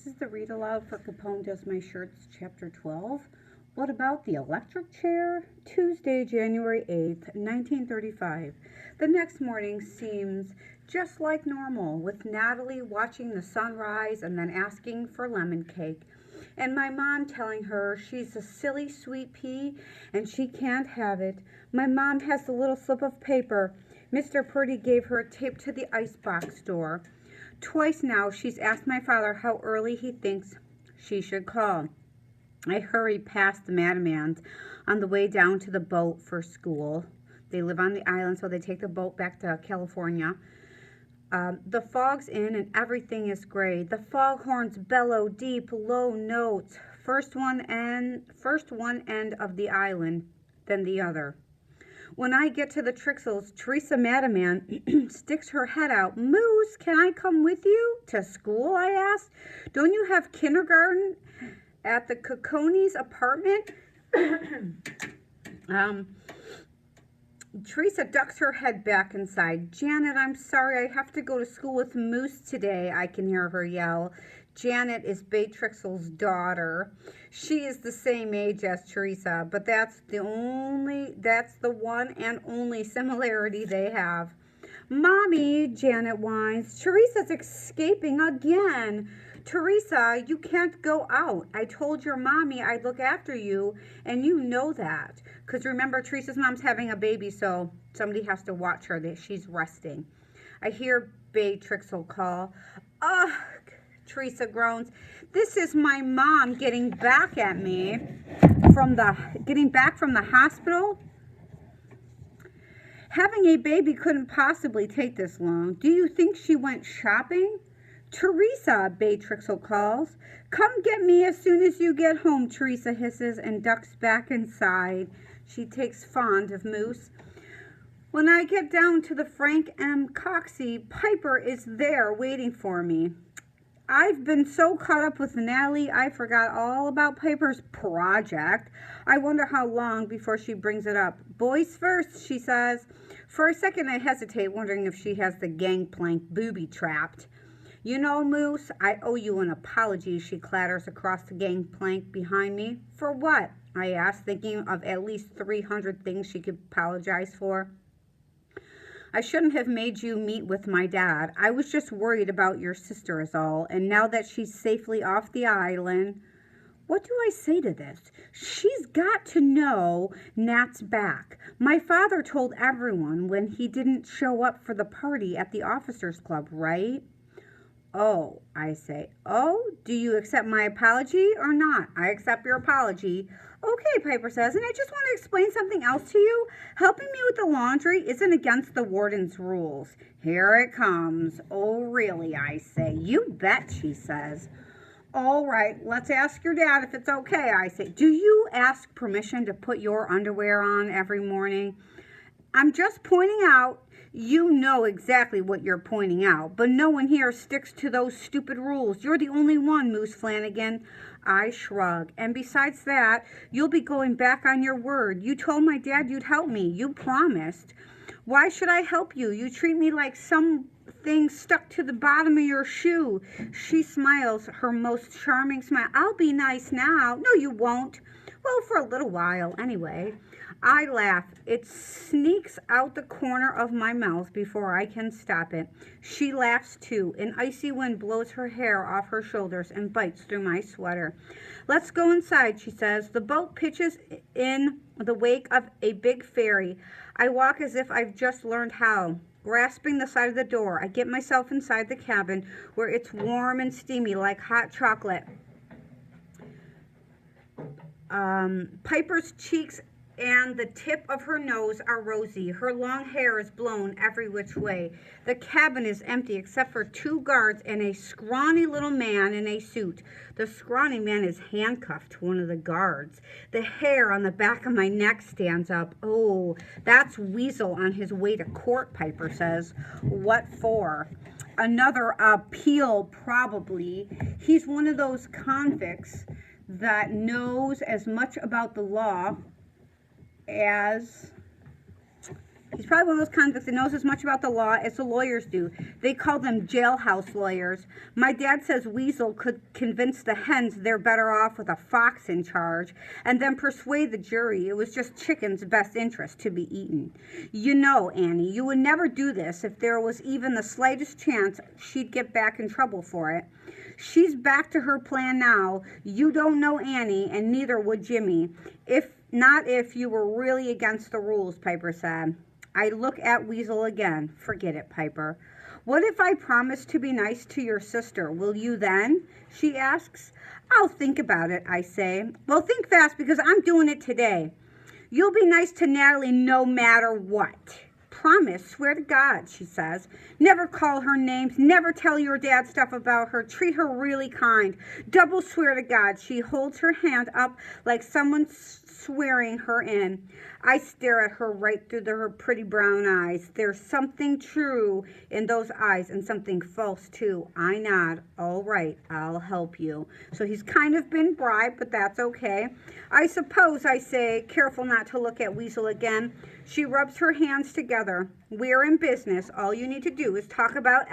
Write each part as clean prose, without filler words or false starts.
This is the read aloud for Capone Does My Shirts, Chapter 12. What about the electric chair? Tuesday, January 8th, 1935. The next morning seems just like normal, with Natalie watching the sun rise and then asking for lemon cake, and my mom telling her she's a silly sweet pea and she can't have it. My mom has the little slip of paper. Mr. Purdy gave her a tape to the icebox door. Twice now she's asked my father how early he thinks she should call. I hurry past the Madamans on the way down to the boat for school. They live on the island, so they take the boat back to California. The fog's in and everything is gray. The foghorns bellow deep, low notes. First one end of the island, then the other. When I get to the Trixels, Teresa Madaman sticks her head out. Moose, can I come with you to school? I asked. Don't you have kindergarten at the Cacone's apartment? Teresa ducks her head back inside. Janet, I'm sorry, I have to go to school with Moose today, I can hear her yell. Janet is Bay Trixel's daughter. She is the same age as Teresa, but that's the one and only similarity they have. Mommy, Janet whines, Teresa's escaping again. Teresa, you can't go out. I told your mommy I'd look after you, and you know that. Because remember, Teresa's mom's having a baby, so somebody has to watch her. She's resting. I hear Bay Trixel call. Ugh, Teresa groans. This is my mom getting back at me from the hospital. Having a baby couldn't possibly take this long. Do you think she went shopping? Teresa, Bay Trixel calls. Come get me as soon as you get home, Teresa hisses and ducks back inside. She takes fond of Moose. When I get down to the Frank M. Coxey, Piper is there waiting for me. I've been so caught up with Natalie, I forgot all about Piper's project. I wonder how long before she brings it up. Boys first, she says. For a second, I hesitate, wondering if she has the gangplank booby-trapped. You know, Moose, I owe you an apology, she clatters across the gangplank behind me. For what? I ask, thinking of at least 300 things she could apologize for. I shouldn't have made you meet with my dad. I was just worried about your sister is all, and now that she's safely off the island... What do I say to this? She's got to know Nat's back. My father told everyone when he didn't show up for the party at the officers' club, right? Oh, I say. Oh, do you accept my apology or not? I accept your apology. Okay, Piper says, and I just want to explain something else to you. Helping me with the laundry isn't against the warden's rules. Here it comes. Oh, really, I say. You bet, she says. All right, let's ask your dad if it's okay, I say. Do you ask permission to put your underwear on every morning? I'm just pointing out. You know exactly what you're pointing out, but no one here sticks to those stupid rules. You're the only one, Moose Flanagan. I shrug. And besides that, you'll be going back on your word. You told my dad you'd help me. You promised. Why should I help you? You treat me like something stuck to the bottom of your shoe. She smiles, her most charming smile. I'll be nice now. No, you won't. Well, for a little while, anyway. I laugh. It sneaks out the corner of my mouth before I can stop it. She laughs too. An icy wind blows her hair off her shoulders and bites through my sweater. Let's go inside, she says. The boat pitches in the wake of a big ferry. I walk as if I've just learned how. Grasping the side of the door, I get myself inside the cabin where it's warm and steamy like hot chocolate. Piper's cheeks and the tip of her nose are rosy. Her long hair is blown every which way. The cabin is empty except for 2 guards and a scrawny little man in a suit. The scrawny man is handcuffed to one of the guards. The hair on the back of my neck stands up. Oh, that's Weasel on his way to court, Piper says. What for? Another appeal, probably. He's one of those convicts that knows as much about the law as He's probably one of those convicts that knows as much about the law as the lawyers do. They call them jailhouse lawyers. My dad says Weasel could convince the hens they're better off with a fox in charge, and then persuade the jury it was just chicken's best interest to be eaten. You know, Annie, you would never do this if there was even the slightest chance she'd get back in trouble for it. She's back to her plan now. You don't know Annie, and neither would Jimmy. If you were really against the rules, Piper said. I look at Weasel again. Forget it, Piper. What if I promise to be nice to your sister? Will you then? She asks. I'll think about it, I say. Well, think fast because I'm doing it today. You'll be nice to Natalie no matter what. Promise, swear to God, she says. Never call her names, never tell your dad stuff about her, treat her really kind. Double swear to God. She holds her hand up like someone swearing her in. I stare at her right through her pretty brown eyes. There's something true in those eyes and something false too. I nod. All right, I'll help you. So he's kind of been bribed, but that's okay. I suppose, I say, careful not to look at Weasel again. She rubs her hands together. We're in business. All you need to do is talk about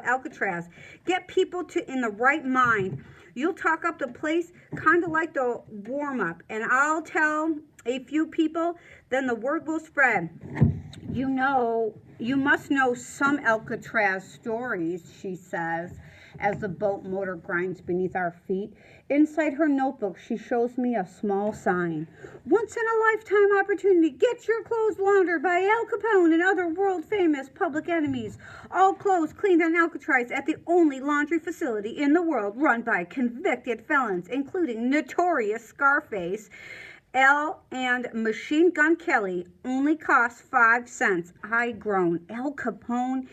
Alcatraz. Get people in the right mind. You'll talk up the place kind of like the warm-up, and I'll tell a few people, then the word will spread. You must know some Alcatraz stories, she says, as the boat motor grinds beneath our feet. Inside her notebook, she shows me a small sign. Once in a lifetime opportunity. Get your clothes laundered by Al Capone and other world-famous public enemies. All clothes cleaned on Alcatraz at the only laundry facility in the world run by convicted felons, including notorious Scarface. L and Machine Gun Kelly only cost 5 cents. I groan. Al Capone?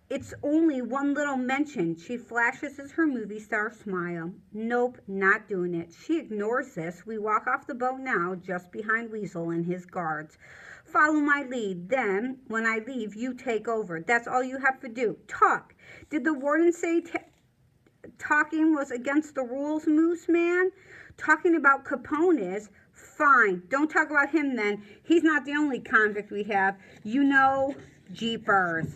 It's only one little mention. She flashes as her movie star smile. Nope, not doing it. She ignores this. We walk off the boat now, just behind Weasel and his guards. Follow my lead. Then, when I leave, you take over. That's all you have to do. Talk. Did the warden say talking was against the rules, Moose Man? Talking about Capone is. Fine. Don't talk about him then. He's not the only convict we have. You know, jeepers.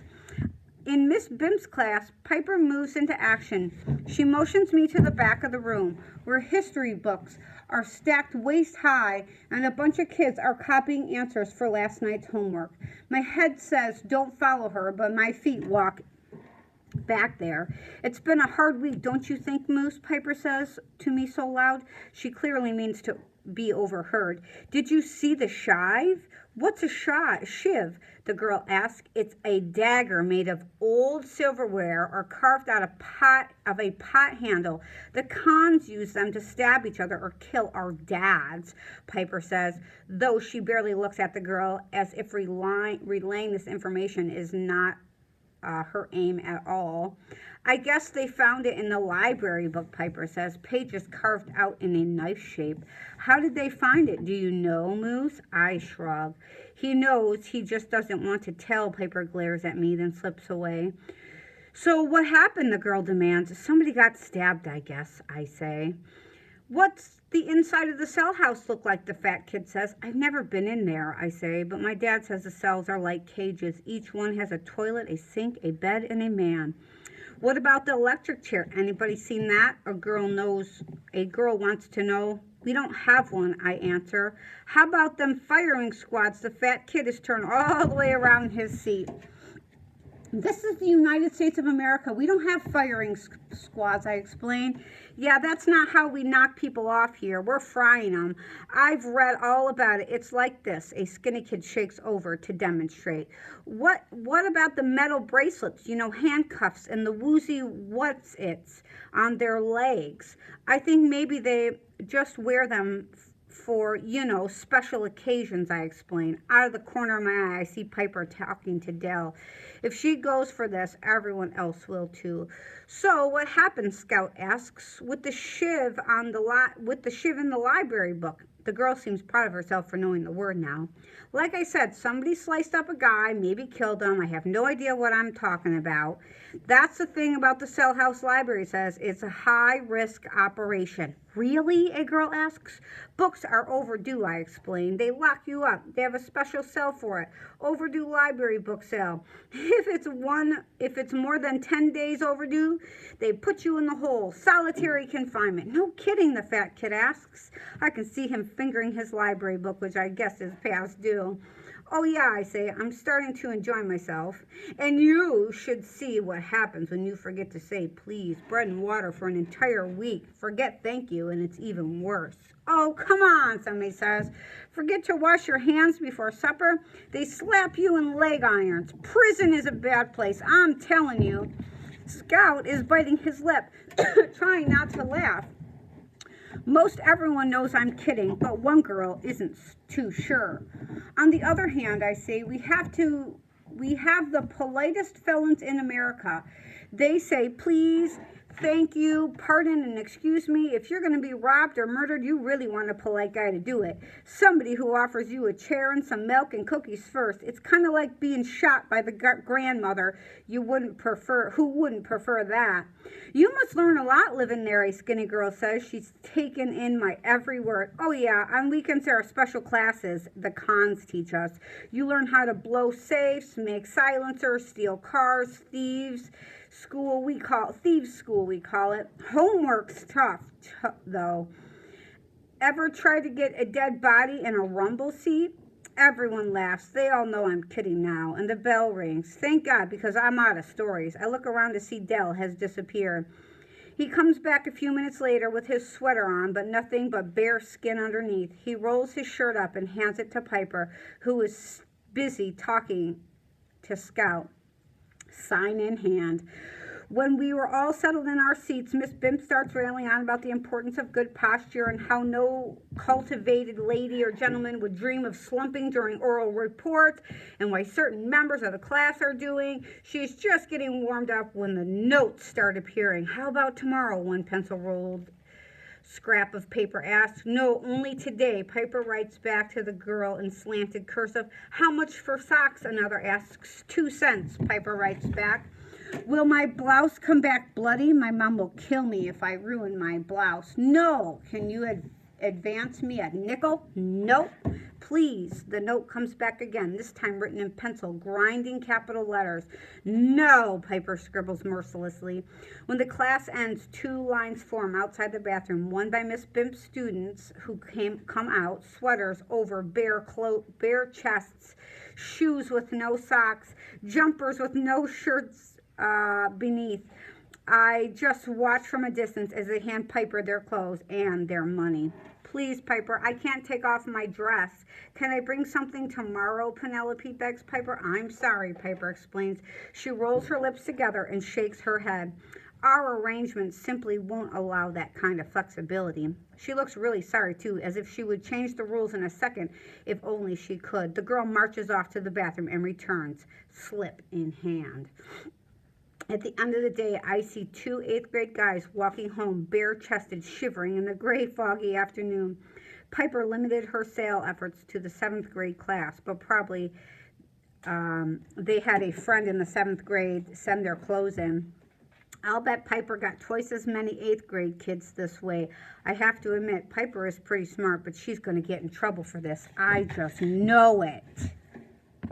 In Miss Bimp's class, Piper moves into action. She motions me to the back of the room, where history books are stacked waist high and a bunch of kids are copying answers for last night's homework. My head says don't follow her, but my feet walk back there. It's been a hard week, don't you think, Moose? Piper says to me so loud. She clearly means to be overheard. Did you see the shiv? What's a shiv? The girl asks. It's a dagger made of old silverware or carved out of a pot handle. The cons use them to stab each other or kill our dads, Piper says, though she barely looks at the girl as if relaying this information is not her aim at all. I guess they found it in the library book, Piper says, pages carved out in a knife shape. How did they find it? Do you know, Moose? I shrug. He knows, he just doesn't want to tell. Piper glares at me, then slips away. So what happened, the girl demands. Somebody got stabbed, I guess, I say. What's the inside of the cell house look like, the fat kid says. I've never been in there, I say, but my dad says the cells are like cages. Each one has a toilet, a sink, a bed, and a man. What about the electric chair? Anybody seen that? A girl wants to know. We don't have one, I answer. How about them firing squads? The fat kid is turned all the way around his seat. This is the United States of America. We don't have firing squads, I explain. Yeah, that's not how we knock people off here. We're frying them. I've read all about it. It's like this. A skinny kid shakes over to demonstrate. What about the metal bracelets, handcuffs and the woozy what's-its on their legs? I think maybe they just wear them for, special occasions, I explain. Out of the corner of my eye, I see Piper talking to Dell. If she goes for this, everyone else will too. So what happened, Scout asks, with the shiv in the library book? The girl seems proud of herself for knowing the word now. Like I said, somebody sliced up a guy, maybe killed him. I have no idea what I'm talking about. That's the thing about the Cell House Library, says. It's a high-risk operation. Really? A girl asks. Books are overdue, I explain. They lock you up. They have a special cell for it. Overdue library book sale. If it's more than 10 days overdue, they put you in the hole. Solitary confinement. No kidding, the fat kid asks. I can see him fingering his library book, which I guess is past due. Oh yeah, I say, I'm starting to enjoy myself. And you should see what happens when you forget to say please, bread and water for an entire week. Forget thank you, and it's even worse. Oh, come on, somebody says. Forget to wash your hands before supper. They slap you in leg irons. Prison is a bad place, I'm telling you. Scout is biting his lip, trying not to laugh. Most everyone knows I'm kidding, but one girl isn't too sure. On the other hand, I say, we have the politest felons in America. They say, please, thank you, pardon, and excuse me. If you're going to be robbed or murdered, you really want a polite guy to do it. Somebody who offers you a chair and some milk and cookies first. It's kind of like being shot by the grandmother who wouldn't prefer that. You must learn a lot living there, a skinny girl says. She's taken in my every word. Oh yeah, on weekends there are special classes the cons teach us. You learn how to blow safes, make silencers, steal cars, thieves school we call it. Homework's tough though. Ever try to get a dead body in a rumble seat? Everyone laughs. They all know I'm kidding now. And the bell rings. Thank God, because I'm out of stories. I look around to see Dell has disappeared. He comes back a few minutes later with his sweater on, but nothing but bare skin underneath. He rolls his shirt up and hands it to Piper, who is busy talking to Scout, sign in hand. When we were all settled in our seats, Miss Bimp starts railing on about the importance of good posture and how no cultivated lady or gentleman would dream of slumping during oral report, and why certain members of the class are doing. She's just getting warmed up when the notes start appearing. How about tomorrow? One pencil-rolled scrap of paper asks. No, only today. Piper writes back to the girl in slanted cursive. How much for socks? Another asks. 2 cents. Piper writes back. Will my blouse come back bloody? My mom will kill me if I ruin my blouse. No. Can you advance me a nickel? Nope. Please. The note comes back again, this time written in pencil, grinding capital letters. No, Piper scribbles mercilessly. When the class ends, 2 lines form outside the bathroom, one by Miss Bimp's students who come out, sweaters over bare chests, shoes with no socks, jumpers with no shirts beneath. I just watch from a distance as they hand Piper their clothes and their money. Please, Piper, I can't take off my dress. Can I bring something tomorrow? Penelope begs Piper. I'm sorry, Piper explains. She rolls her lips together and shakes her head. Our arrangements simply won't allow that kind of flexibility. She looks really sorry, too, as if she would change the rules in a second if only she could. The girl marches off to the bathroom and returns, slip in hand. At the end of the day, I see 2 8th-grade guys walking home, bare-chested, shivering in the gray, foggy afternoon. Piper limited her sale efforts to the 7th-grade class, but probably they had a friend in the 7th grade send their clothes in. I'll bet Piper got twice as many 8th-grade kids this way. I have to admit, Piper is pretty smart, but she's going to get in trouble for this. I just know it.